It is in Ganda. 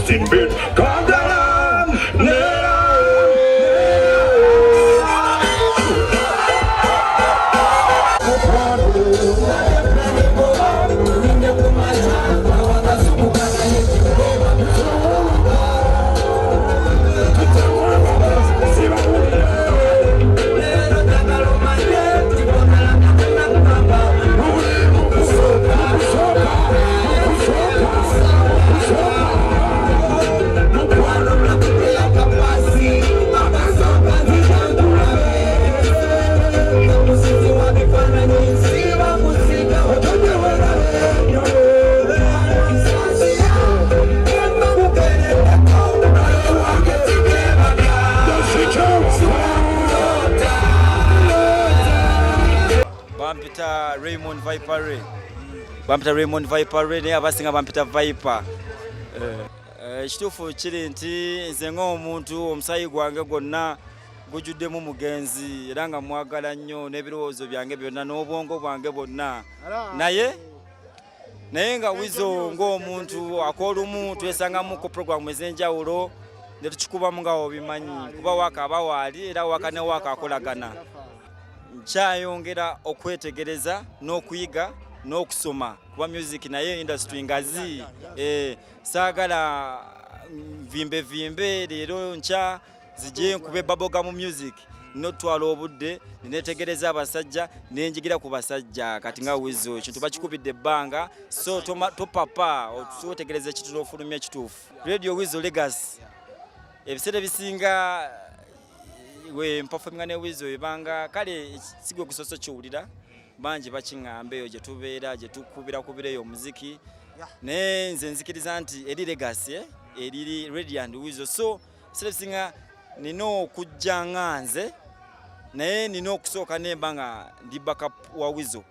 dancing beat. Come down, Bampita Raymond Viper naye abasinga bampita Viper. Ekituufu kiri nti nze ng'omuntu omusayi gwange gwonna gujjuddemu mugenzi era nga mwagala nnyo n'ebirowoozo byange byonna n'obwongo bwange bwonna. Naye nga Weasel ng'omuntu ak'olumu twesangamu ku puroguramu ez'enjawulo ne tukikubamu nga obimanyi kuba waaka aba waali era waaka ne waaka akolagana. Nkyayongera okwetegereza n'okuyiga n'okusoma kuba music naye industry ngazi saagala vimbe leero nkya zijje nkube bubblegum music notwala obudde netegereza abasajja nenjigira ku basajja kati nga Weasel ekintu bakikubidde ebbanga so topapa otegereza ekitulo ofulumya ekituufu Radio Weasel Legacy ebiseera bisinga we performing ne Weasel ebanga kale sigwe kusoso kiwulira banji bakiŋŋamba eyo gye tubeera gye tukubira eyo muziki naye nze nzikiriza nti eri Legacy eriri Radiant Weasel so ebisinga nina okujja nga nze naye nina okusooka nemba nga ndi backup wa Weasel.